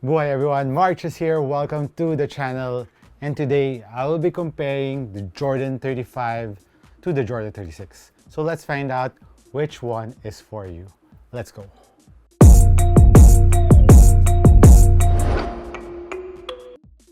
Boy everyone, MARKCHES here, welcome to the channel, and today I will be comparing the Jordan 35 to the Jordan 36. So let's find out which one is for you. Let's go.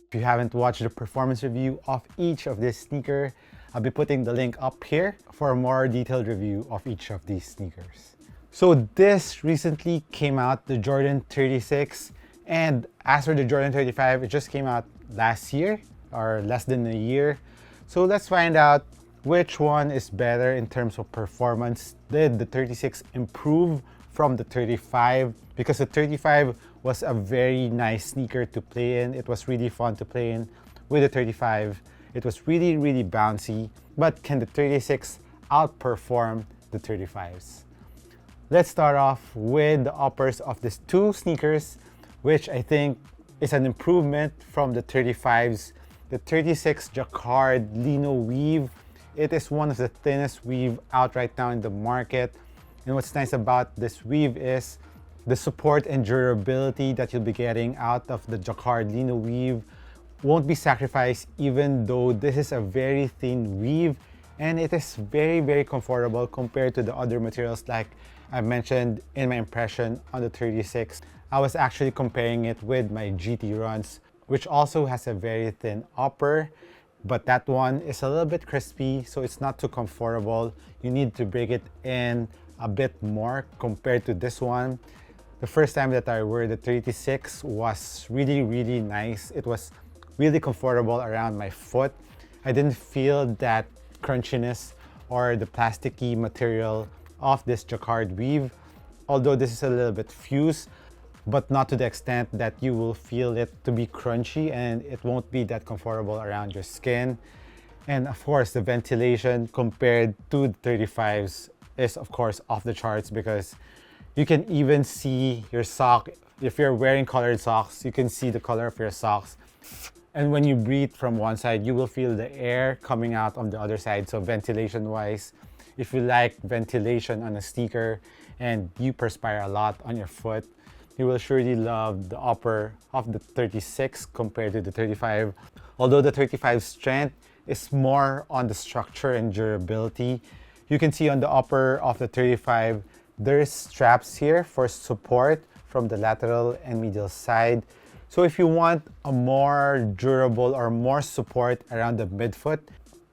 If you haven't watched the performance review of each of this sneaker, I'll be putting the link up here for a more detailed review of each of these sneakers. So this recently came out, the Jordan 36, and as for the Jordan 35, it just came out last year or less than a year. So let's find out which one is better in terms of performance. Did the 36 improve from the 35? Because the 35 was a very nice sneaker to play in. It was really fun to play in with the 35. It was really bouncy. But can the 36 outperform the 35s? Let's start off with the uppers of these two sneakers, which I think is an improvement from the 35s. The 36 Jacquard Lino weave. It is one of the thinnest weave out right now in the market. And what's nice about this weave is the support and durability that you'll be getting out of the Jacquard Lino weave won't be sacrificed, even though this is a very thin weave, and it is very comfortable compared to the other materials like I mentioned in my impression on the 36. I was actually comparing it with my GT runs, which also has a very thin upper, but that one is a little bit crispy, so it's not too comfortable. You need to break it in a bit more compared to this one. The first time that I wore the 36 was really nice. It was really comfortable around my foot. I didn't feel that crunchiness or the plasticky material of this Jacquard weave, although this is a little bit fused, but not to the extent that you will feel it to be crunchy, and it won't be that comfortable around your skin. And of course, the ventilation compared to the 35s is of course off the charts, because you can even see your sock. If you're wearing colored socks, you can see the color of your socks. And when you breathe from one side, you will feel the air coming out on the other side. So ventilation wise, if you like ventilation on a sneaker and you perspire a lot on your foot, you will surely love the upper of the 36 compared to the 35. Although the 35 strength is more on the structure and durability, you can see on the upper of the 35, there's straps here for support from the lateral and medial side. So if you want a more durable or more support around the midfoot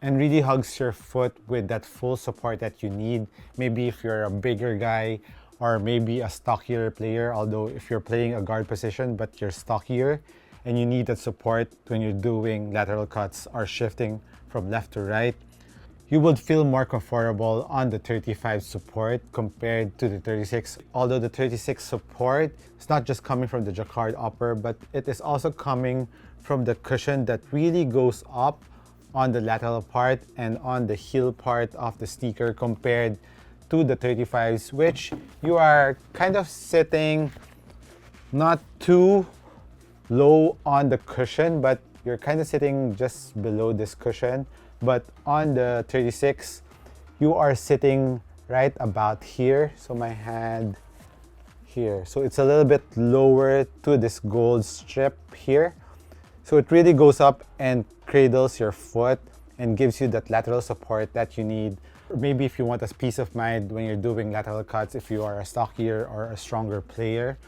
and really hugs your foot with that full support that you need, maybe if you're a bigger guy or maybe a stockier player, although if you're playing a guard position but you're stockier and you need that support when you're doing lateral cuts or shifting from left to right, you would feel more comfortable on the 35 support compared to the 36. Although the 36 support is not just coming from the Jacquard upper, but it is also coming from the cushion that really goes up on the lateral part and on the heel part of the sneaker compared to the 35s, which you are kind of sitting not too low on the cushion, but you're kind of sitting just below this cushion. But on the 36, you are sitting right about here. So my hand here. So it's a little bit lower to this gold strip here. So it really goes up and cradles your foot and gives you that lateral support that you need. Or maybe if you want a peace of mind when you're doing lateral cuts, if you are a stockier or a stronger player,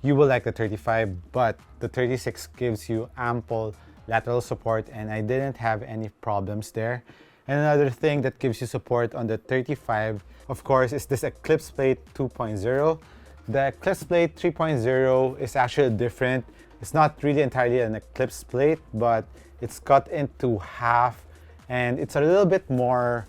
you will like the 35, but the 36 gives you ample lateral support, and I didn't have any problems there. And another thing that gives you support on the 35, of course, is this Eclipse Plate 2.0. The Eclipse Plate 3.0 is actually different. It's not really entirely an Eclipse Plate, but it's cut into half, and it's a little bit more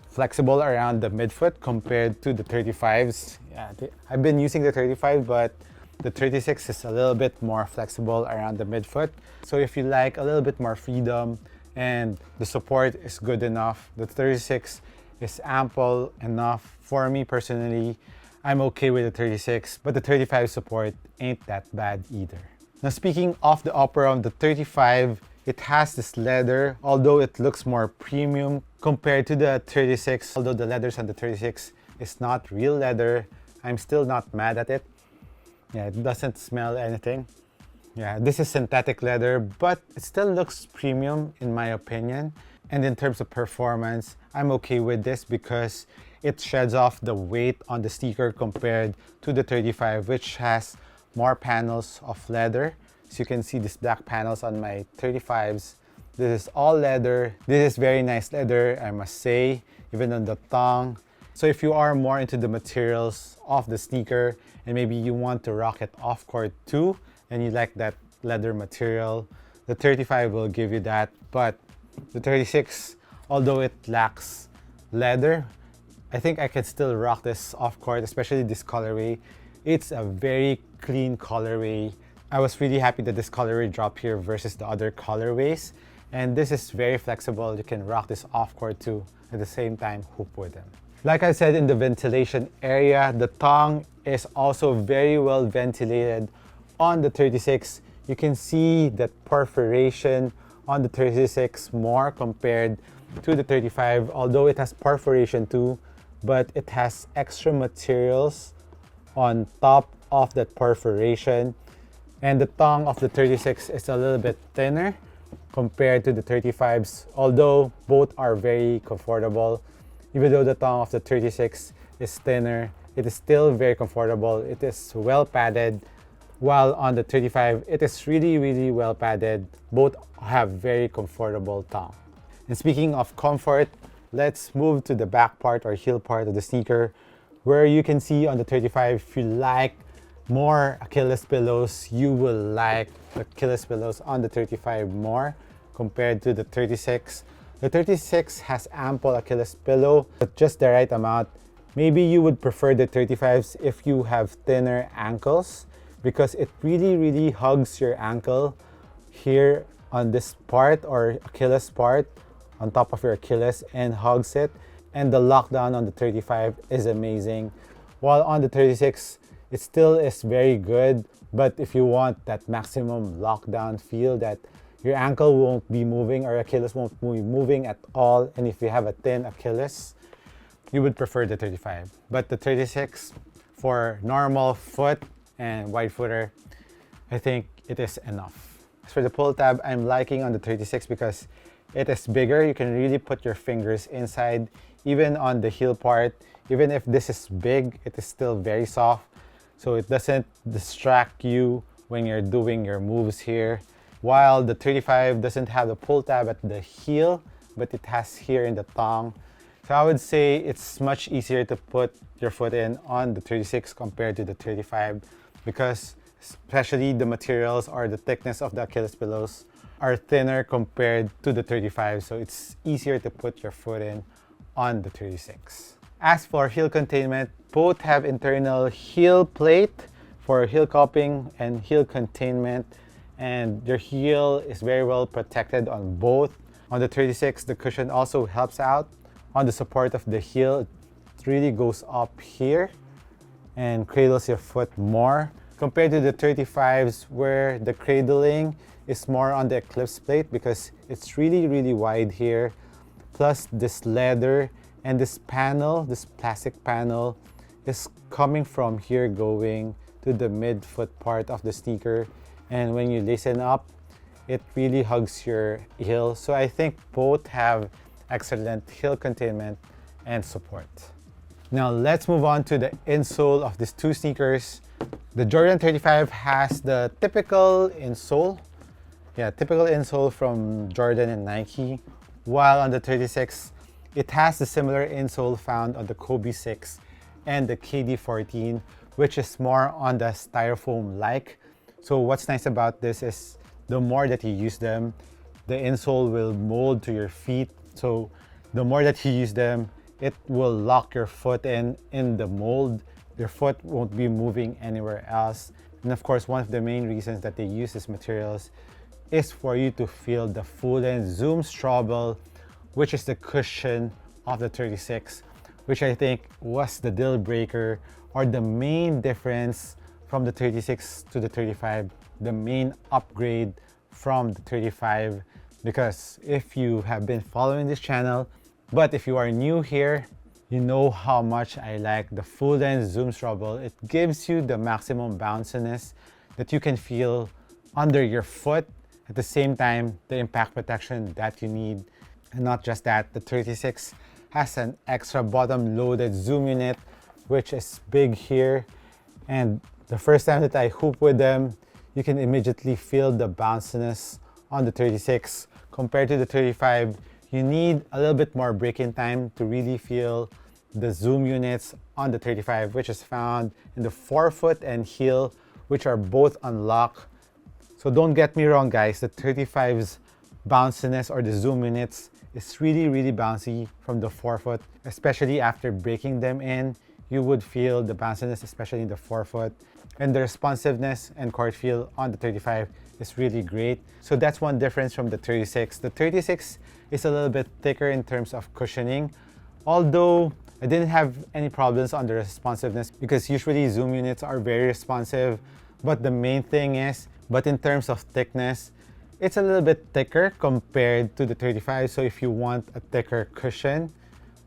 flexible around the midfoot compared to the 35s. Yeah, I've been using the 35, but the 36 is a little bit more flexible around the midfoot. So if you like a little bit more freedom and the support is good enough, the 36 is ample enough for me personally. I'm okay with the 36, but the 35 support ain't that bad either. Now speaking of the upper on the 35, it has this leather, although it looks more premium compared to the 36. Although the leathers on the 36 is not real leather, I'm still not mad at it. Yeah, it doesn't smell anything. Yeah, this is synthetic leather, but it still looks premium in my opinion. And in terms of performance, I'm okay with this because it sheds off the weight on the sneaker compared to the 35, which has more panels of leather. So you can see these black panels on my 35s. This is all leather. This is very nice leather, I must say, even on the tongue. So if you are more into the materials of the sneaker and maybe you want to rock it off court too, and you like that leather material, the 35 will give you that. But the 36, although it lacks leather, I think I can still rock this off court, especially this colorway. It's a very clean colorway. I was really happy that this colorway dropped here versus the other colorways. And this is very flexible. You can rock this off court too, at the same time hoop with them. Like I said, in the ventilation area, the tongue is also very well ventilated on the 36. You can see that perforation on the 36 more compared to the 35, although it has perforation too, but it has extra materials on top of that perforation. And the tongue of the 36 is a little bit thinner compared to the 35s, although both are very comfortable. Even though the tongue of the 36 is thinner, it is still very comfortable. It is well padded, while on the 35, it is really well padded. Both have very comfortable tongue. And speaking of comfort, let's move to the back part or heel part of the sneaker, where you can see on the 35, if you like more Achilles pillows, you will like the Achilles pillows on the 35 more compared to the 36. The 36 has ample Achilles pillow, but just the right amount. Maybe you would prefer the 35s if you have thinner ankles, because it really hugs your ankle here on this part or Achilles part on top of your Achilles and hugs it. And the lockdown on the 35 is amazing. While on the 36, it still is very good, but if you want that maximum lockdown feel that your ankle won't be moving or Achilles won't be moving at all, and if you have a thin Achilles, you would prefer the 35. But the 36, for normal foot and wide footer, I think it is enough. As for the pull tab, I'm liking on the 36 because it is bigger. You can really put your fingers inside, even on the heel part. Even if this is big, it is still very soft, so it doesn't distract you when you're doing your moves here. While the 35 doesn't have the pull tab at the heel, but it has here in the tongue. So I would say it's much easier to put your foot in on the 36 compared to the 35, because especially the materials or the thickness of the Achilles pillows are thinner compared to the 35, so it's easier to put your foot in on the 36. As for heel containment, both have internal heel plate for heel cupping and heel containment, and your heel is very well protected on both. On the 36, the cushion also helps out on the support of the heel. It really goes up here and cradles your foot more compared to the 35s, where the cradling is more on the Eclipse Plate because it's really wide here. Plus this leather and this panel, this plastic panel, is coming from here going to the midfoot part of the sneaker. And when you loosen up, it really hugs your heel. So I think both have excellent heel containment and support. Now let's move on to the insole of these two sneakers. The Jordan 35 has the typical insole. Yeah, typical insole from Jordan and Nike. While on the 36, it has the similar insole found on the Kobe 6 and the KD 14, which is more on the styrofoam-like. So what's nice about this is the more that you use them, the insole will mold to your feet. So the more that you use them, it will lock your foot in the mold. Your foot won't be moving anywhere else. And of course, one of the main reasons that they use these materials is for you to feel the full-length Zoom Strobel, which is the cushion of the 36, which I think was the deal breaker or the main difference from the 36 to the 35, the main upgrade from the 35. Because if you have been following this channel, but if you are new here, you know how much I like the full-length Zoom Strobel. It gives you the maximum bounciness that you can feel under your foot. At the same time, the impact protection that you need. And not just that, the 36 has an extra bottom loaded zoom unit, which is big here. And the first time that I hoop with them, you can immediately feel the bounciness on the 36. Compared to the 35, you need a little bit more break-in time to really feel the zoom units on the 35, which is found in the forefoot and heel, which are both unlocked. So don't get me wrong, guys, the 35's bounciness or the zoom units is really bouncy from the forefoot, especially after breaking them in. You would feel the bounciness, especially in the forefoot. And the responsiveness and court feel on the 35 is really great. So that's one difference from the 36. The 36 is a little bit thicker in terms of cushioning, although I didn't have any problems on the responsiveness because usually zoom units are very responsive. But the main thing is, but in terms of thickness, it's a little bit thicker compared to the 35. So if you want a thicker cushion,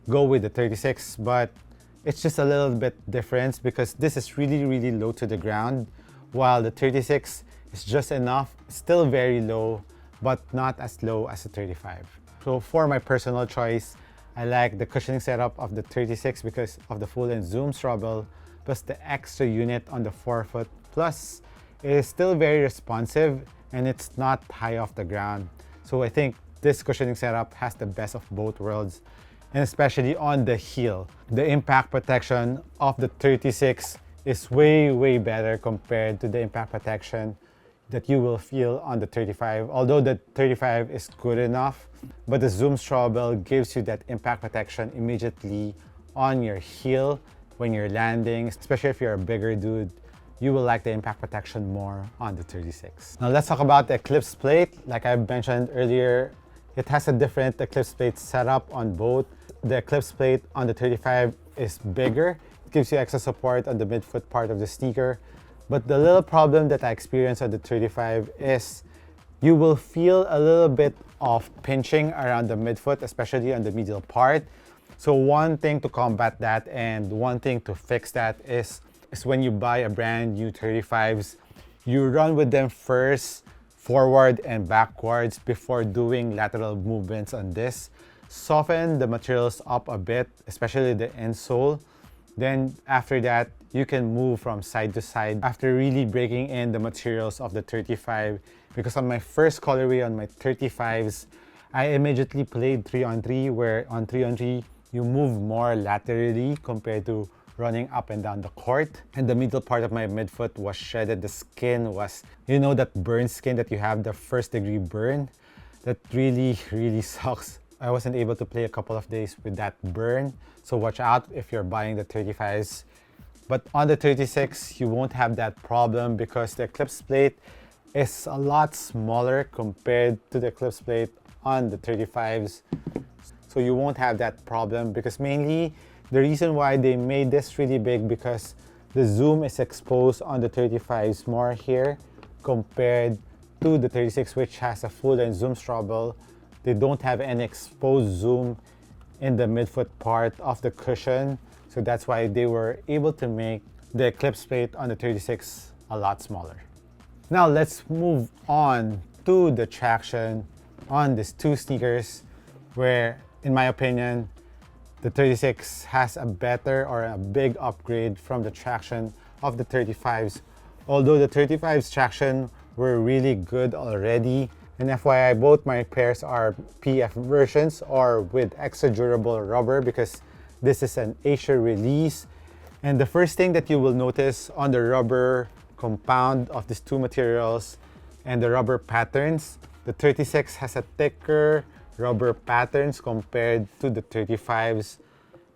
go with the 36. But it's just a little bit difference because this is really low to the ground, while the 36 is just enough, still very low, but not as low as the 35. So for my personal choice, I like the cushioning setup of the 36 because of the full and zoom straddle, plus the extra unit on the forefoot. Plus, it is still very responsive and it's not high off the ground. So I think this cushioning setup has the best of both worlds, and especially on the heel. The impact protection of the 36 is way better compared to the impact protection that you will feel on the 35. Although the 35 is good enough, but the zoom straddle gives you that impact protection immediately on your heel when you're landing, especially if you're a bigger dude. You will like the impact protection more on the 36. Now let's talk about the Eclipse Plate. Like I mentioned earlier, it has a different Eclipse Plate setup on both. The Eclipse Plate on the 35 is bigger. It gives you extra support on the midfoot part of the sneaker. But the little problem that I experienced on the 35 is you will feel a little bit of pinching around the midfoot, especially on the medial part. So one thing to combat that and one thing to fix that is when you buy a brand new 35s, you run with them first, forward and backwards before doing lateral movements on this. Soften the materials up a bit, especially the insole. Then after that, you can move from side to side after really breaking in the materials of the 35. Because on my first colorway on my 35s, I immediately played 3-on-3, where on 3-on-3, you move more laterally compared to running up and down the court. And the middle part of my midfoot was shredded. The skin was, you know, that burn skin that you have, the first degree burn. That really sucks. I wasn't able to play a couple of days with that burn. So watch out if you're buying the 35s. But on the 36, you won't have that problem because the Eclipse Plate is a lot smaller compared to the Eclipse Plate on the 35s. So you won't have that problem because mainly the reason why they made this really big because the zoom is exposed on the 35s more here compared to the 36, which has a full and zoom straddle. They don't have any exposed zoom in the midfoot part of the cushion. So that's why they were able to make the Eclipse Plate on the 36 a lot smaller. Now let's move on to the traction on these two sneakers, where in my opinion, the 36 has a better or a big upgrade from the traction of the 35s. Although the 35's traction were really good already. And FYI, both my pairs are PF versions or with extra durable rubber because this is an Asia release. And the first thing that you will notice on the rubber compound of these two materials and the rubber patterns, the 36 has a thicker rubber patterns compared to the 35s,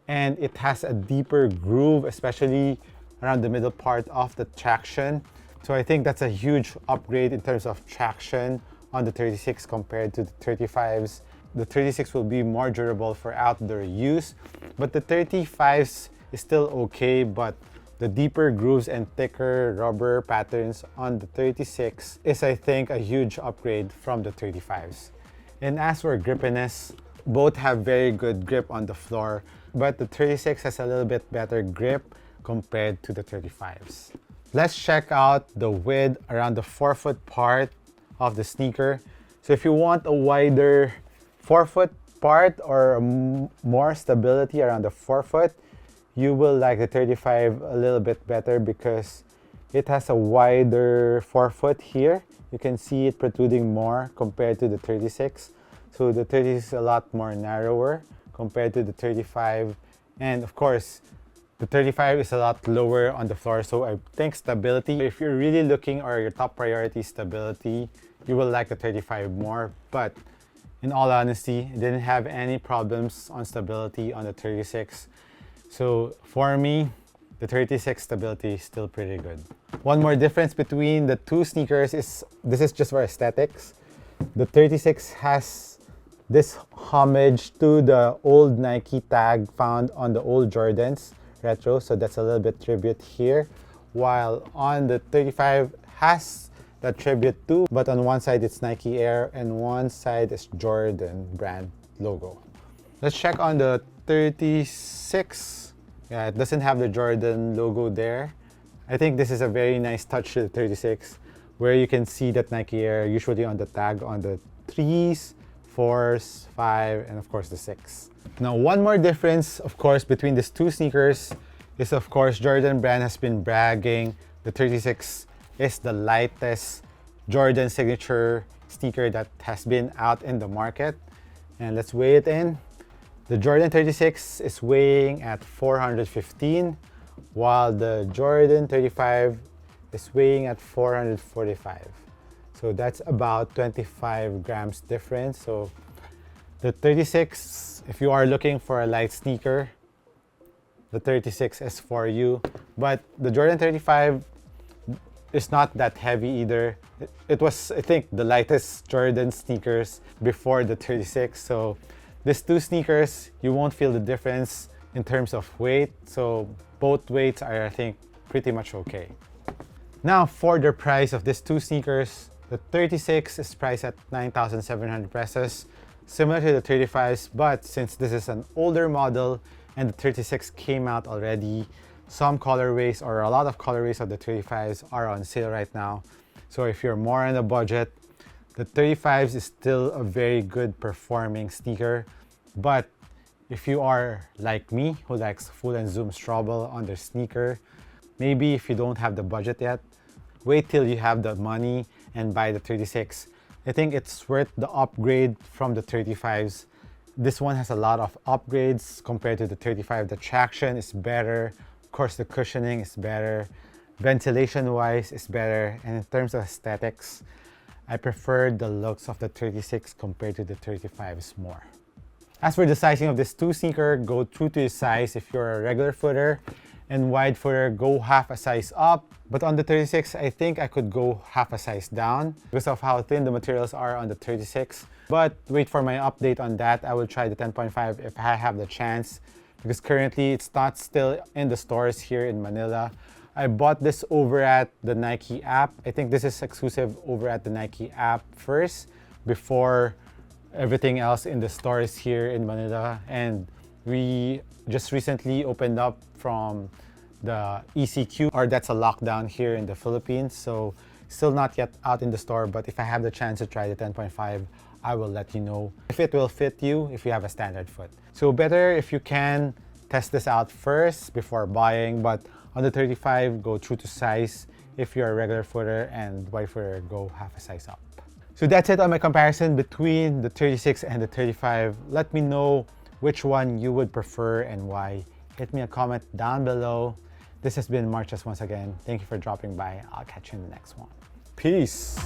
and it has a deeper groove, especially around the middle part of the traction. So I think that's a huge upgrade in terms of traction on the 36 compared to the 35s. The 36 will be more durable for outdoor use, but the 35s is still okay, but the deeper grooves and thicker rubber patterns on the 36 is, I think, a huge upgrade from the 35s. And as for grippiness, both have very good grip on the floor, but the 36 has a little bit better grip compared to the 35s. Let's check out the width around the forefoot part of the sneaker. So if you want a wider forefoot part or more stability around the forefoot, you will like the 35 a little bit better because it has a wider forefoot here. You can see it protruding more compared to the 36. So the 30 is a lot more narrower compared to the 35. And of course, the 35 is a lot lower on the floor. So I think stability, if you're really looking or your top priority is stability, you will like the 35 more. But in all honesty, it didn't have any problems on stability on the 36. So for me, the 36 stability is still pretty good. One more difference between the two sneakers is, this is just for aesthetics. The 36 has this homage to the old Nike tag found on the old Jordans retro. So that's a little bit tribute here. While on the 35 has that tribute too, but on one side it's Nike Air and one side is Jordan brand logo. Let's check on the 36. Yeah, it doesn't have the Jordan logo there. I think this is a very nice touch to the 36, where you can see that Nike Air usually on the tag on the 3s, 4s, 5, and of course the 6. Now, one more difference, of course, between these two sneakers is, of course, Jordan brand has been bragging the 36 is the lightest Jordan signature sneaker that has been out in the market. And let's weigh it in. The Jordan 36 is weighing at 415, while the Jordan 35 is weighing at 445. So that's about 25 grams difference. So the 36, if you are looking for a light sneaker, the 36 is for you. But the Jordan 35 is not that heavy either. It was, I think, the lightest Jordan sneakers before the 36. So these two sneakers, you won't feel the difference in terms of weight. So both weights are, I think, pretty much okay. Now for the price of these two sneakers, the 36 is priced at 9,700 pesos, similar to the 35s, but since this is an older model and the 36 came out already, some colorways or a lot of colorways of the 35s are on sale right now. So if you're more on the budget, the 35s is still a very good performing sneaker. But if you are like me, who likes full and zoom strobel on their sneaker, maybe if you don't have the budget yet, wait till you have the money and buy the 36. I think it's worth the upgrade from the 35s. This one has a lot of upgrades compared to the 35. The traction is better. Of course, the cushioning is better. Ventilation-wise is better. And in terms of aesthetics, I prefer the looks of the 36 compared to the 35s more. As for the sizing of this two sneaker, go true to your size. If you're a regular footer and wide footer, go half a size up. But on the 36, I think I could go half a size down because of how thin the materials are on the 36. But wait for my update on that. I will try the 10.5 if I have the chance, because currently it's not still in the stores here in Manila. I bought this over at the Nike app. I think this is exclusive over at the Nike app first before everything else in the stores here in Manila. And we just recently opened up from the ECQ, or that's a lockdown here in the Philippines. So still not yet out in the store, but if I have the chance to try the 10.5, I will let you know if it will fit you if you have a standard foot. So better if you can test this out first before buying, but on the 35, go true to size. If you're a regular footer and wide footer, go half a size up. So that's it on my comparison between the 36 and the 35. Let me know which one you would prefer and why. Hit me a comment down below. This has been MARKCHES once again. Thank you for dropping by. I'll catch you in the next one. Peace.